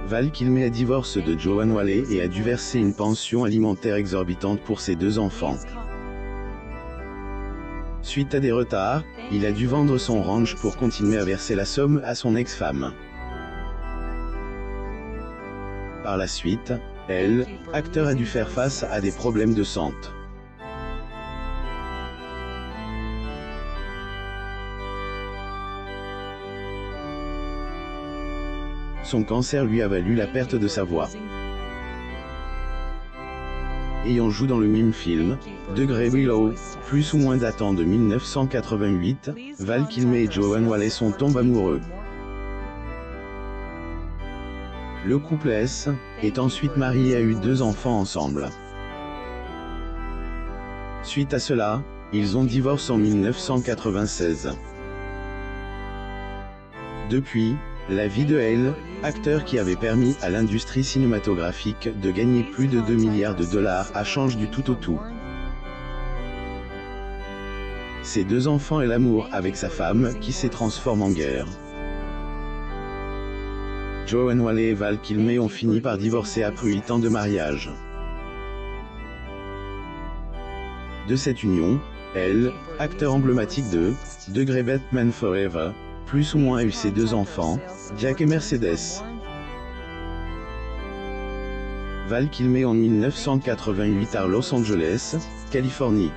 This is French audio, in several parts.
Val Kilmer divorce de Joanne Whalley et a dû verser une pension alimentaire exorbitante pour ses 2 enfants. Suite à des retards, il a dû vendre son ranch pour continuer à verser la somme à son ex-femme. Par la suite, l'acteur a dû faire face à des problèmes de santé. Son cancer lui a valu la perte de sa voix. Ayant joué dans le même film, Degré Willow, plus ou moins datant de 1988, Val Kilmer et Joanne Whalley sont tombés amoureux. Le couple est ensuite marié et a eu 2 enfants ensemble. Suite à cela, ils ont divorcé en 1996. Depuis, la vie de l'acteur qui avait permis à l'industrie cinématographique de gagner plus de 2 milliards de dollars a changé du tout au tout. Ses 2 enfants et l'amour avec sa femme qui s'est transformé en guerre. Joanne Whalley et Val Kilmer ont fini par divorcer après 8 ans de mariage. De cette union, acteur emblématique de Degré Batman Forever, plus ou moins a eu ses 2 enfants, Jack et Mercedes. Val Kilmer en 1988 à Los Angeles, Californie.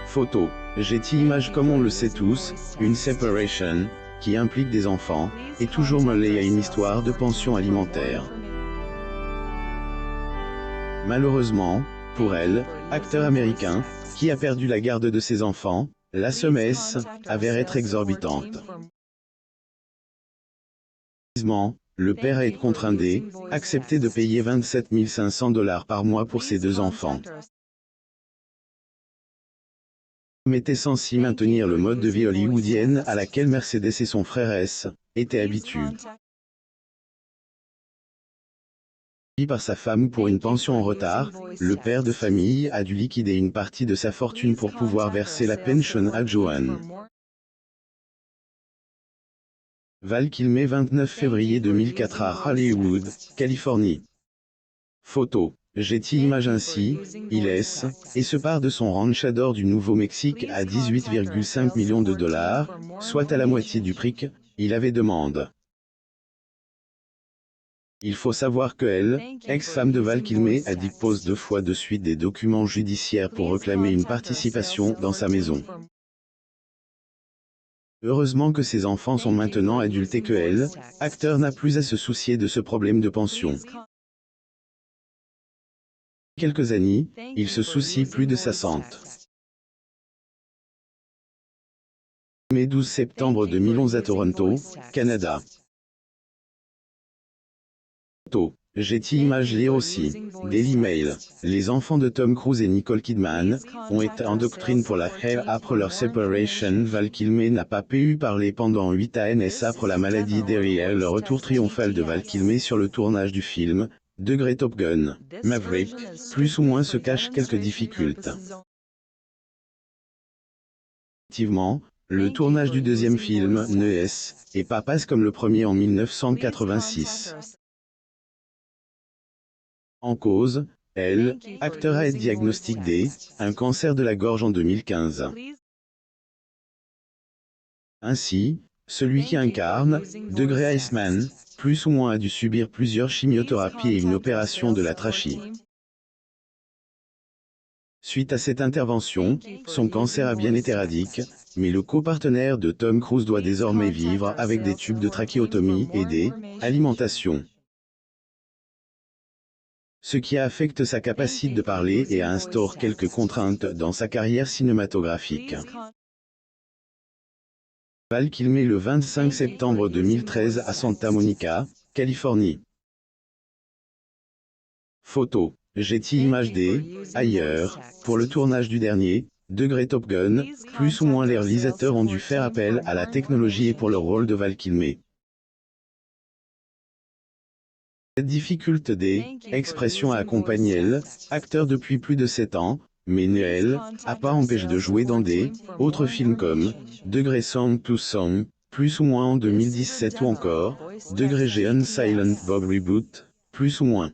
Photo, Getty Images. Comme on le sait tous, une séparation, qui implique des enfants, est toujours mêlée à une histoire de pension alimentaire. Malheureusement, pour acteur américain, qui a perdu la garde de ses enfants, la somme avère être exorbitante. Le père a été contraint d'accepter de payer 27 500 $ par mois pour ses 2 enfants. Mais était censé maintenir le mode de vie hollywoodienne à laquelle Mercedes et son frère étaient habitués. Par sa femme pour une pension en retard, le père de famille a dû liquider une partie de sa fortune pour pouvoir verser la pension à Joanne. Val Kilmer 29 février 2004 à Hollywood, Californie. Photo, Getty Images. Ainsi, il et se part de son ranchador du Nouveau-Mexique à 18,5 millions de dollars, soit à la moitié du prix qu'il avait demandé. Il faut savoir que ex-femme de Val Kilmer, a déposé 2 fois de suite des documents judiciaires pour réclamer une participation dans sa maison. Heureusement que ses enfants sont maintenant adultes et que l'acteur n'a plus à se soucier de ce problème de pension. Quelques années, il se soucie plus de sa santé. Mai 12 septembre 2011 à Toronto, Canada. Getty Images. Lire aussi, Daily Mail. Les enfants de Tom Cruise et Nicole Kidman ont été en doctrine pour la haine après leur séparation. Val Kilmer n'a pas pu parler pendant 8 ans après la maladie derrière le retour triomphal de Val Kilmer sur le tournage du film Degré Top Gun, Maverick, plus ou moins se cachent quelques difficultés. Effectivement, le tournage du 2e film n'est pas passe comme le premier en 1986. En cause, l'acteur a été diagnostiqué un cancer de la gorge en 2015. Ainsi, celui qui incarne Degré Iceman, plus ou moins a dû subir plusieurs chimiothérapies et une opération de la trachée. Suite à cette intervention, son cancer a bien été éradiqué, mais le copartenaire de Tom Cruise doit désormais vivre avec des tubes de trachéotomie et des alimentations. Ce qui affecte sa capacité de parler et instaure quelques contraintes dans sa carrière cinématographique. Val Kilmer le 25 septembre 2013 à Santa Monica, Californie. Photo, Getty Images. Ailleurs, pour le tournage du dernier Degré Top Gun, plus ou moins les réalisateurs ont dû faire appel à la technologie et pour le rôle de Val Kilmer. Cette difficulté d'expression a accompagné l'acteur depuis plus de 7 ans, mais n'a pas empêché de jouer dans des autres films comme Degré Song to Song, plus ou moins en 2017 ou encore, degré Jeon Silent Bob Reboot, plus ou moins.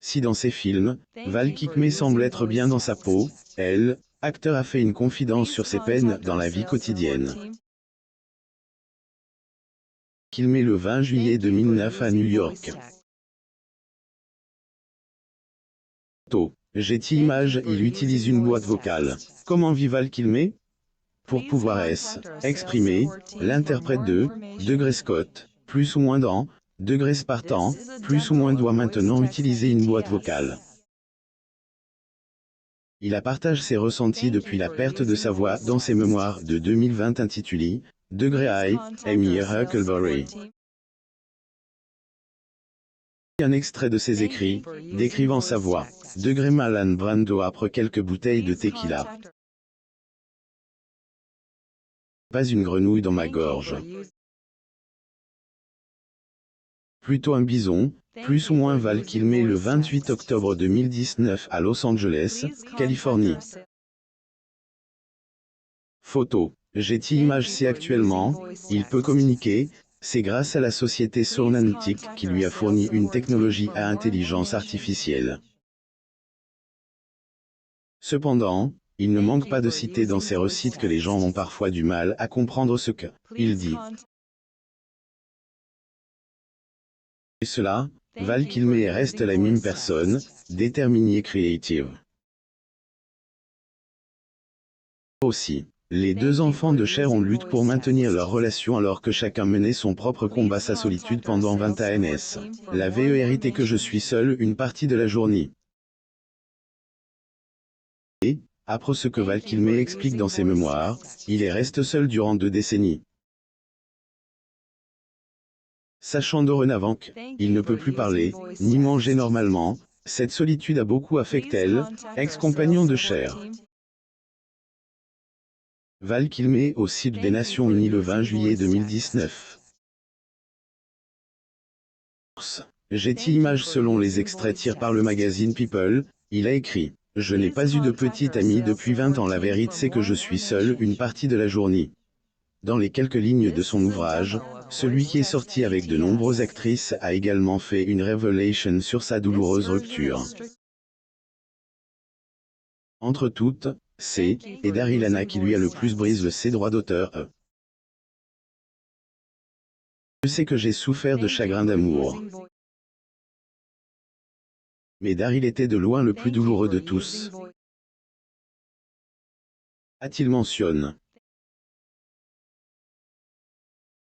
Si dans ses films, Val Kilmer semble être bien dans sa peau, elle, acteur a fait une confidence sur ses peines dans la vie quotidienne. Kilmer le 20 juillet 2009 à New York. Getty Images, il utilise une boîte vocale. Comment vit Val Kilmer? Pour pouvoir exprimer, l'interprète de degré Scott, plus ou moins dans degré Spartan, plus ou moins doit maintenant utiliser une boîte vocale. Il a partagé ses ressentis depuis la perte de sa voix dans ses mémoires de 2020 intitulées Degré I, Amy Huckleberry. Un extrait de ses écrits, décrivant sa voix. Degré Marlon Brando après quelques bouteilles de tequila. Pas une grenouille dans ma gorge. Plutôt un bison, plus ou moins Val Kilmer le 28 octobre 2019 à Los Angeles, Californie. Photo. Getty Images. Si actuellement, il peut communiquer, c'est grâce à la société Sonantic qui lui a fourni une technologie à intelligence artificielle. Cependant, il ne manque pas de citer dans ses récits que les gens ont parfois du mal à comprendre ce qu'il dit. Et cela, Val Kilmer reste la même personne, déterminée et créative. Aussi, les deux enfants de Cher ont lutté pour maintenir leur relation alors que chacun menait son propre combat sa solitude pendant 20 ans. La VE hérité que je suis seul une partie de la journée. Et, après ce que Val Kilmer explique dans ses mémoires, il reste seul durant 2 décennies. Sachant dorénavant qu'il ne peut plus parler, ni manger normalement, cette solitude a beaucoup affecté elle, ex-compagnon de Cher. Val Kilmer au site des Nations Unies le 20 juillet 2019. Getty Images. Selon les extraits tirés par le magazine People, il a écrit « Je n'ai pas eu de petite amie depuis 20 ans. La vérité c'est que je suis seul une partie de la journée ». Dans les quelques lignes de son ouvrage, celui qui est sorti avec de nombreuses actrices a également fait une révélation sur sa douloureuse rupture. Entre toutes, c'est et Daryl Hannah qui lui a le plus brisé ses droits d'auteur. Je sais que j'ai souffert de chagrin d'amour. Mais Daryl était de loin le plus douloureux de tous. A-t-il mentionné.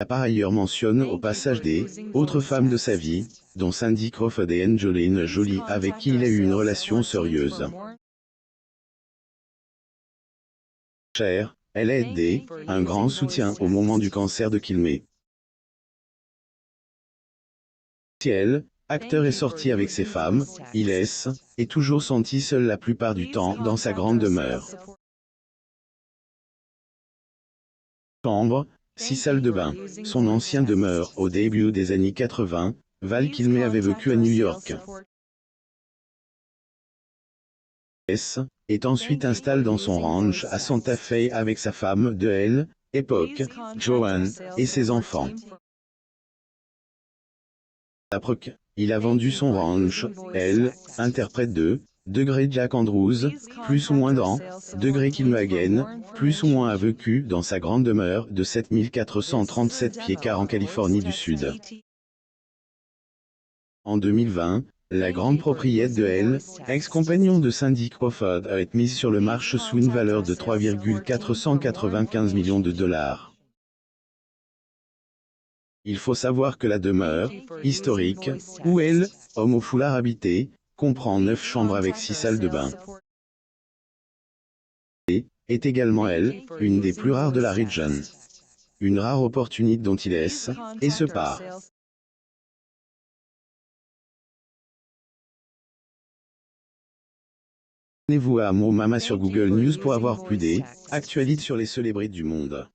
A par ailleurs mentionne au passage des autres femmes de sa vie, dont Cindy Crawford et Angelina Jolie avec qui il a eu une relation sérieuse. Cher, elle a été un grand soutien au moment du cancer de Kilmer. Si elle, acteur est sorti avec ses femmes, il est toujours senti seul la plupart du temps dans sa grande demeure. Chambre, 6 salles de bain. Son ancienne demeure au début des années 80, Val Kilmer avait vécu à New York. Est ensuite installé dans son ranch à Santa Fe avec sa femme de l'époque, Joanne, et ses enfants. Après il a vendu son ranch, interprète de degré Jack Andrews, plus ou moins dans degré Kilmer, plus ou moins a vécu dans sa grande demeure de 7437 pieds carrés en Californie du Sud. En 2020, la grande propriété de ex-compagnon de Cindy Crawford, a été mise sur le marché sous une valeur de 3,495 millions de dollars. Il faut savoir que la demeure, historique, où homme au foulard habité, comprend 9 chambres avec 6 salles de bain. Et est également une des plus rares de la région. Une rare opportunité dont il et se part. Abonnez-vous à Mo Mama sur Google News pour avoir plus d'actualités sur les célébrités du monde.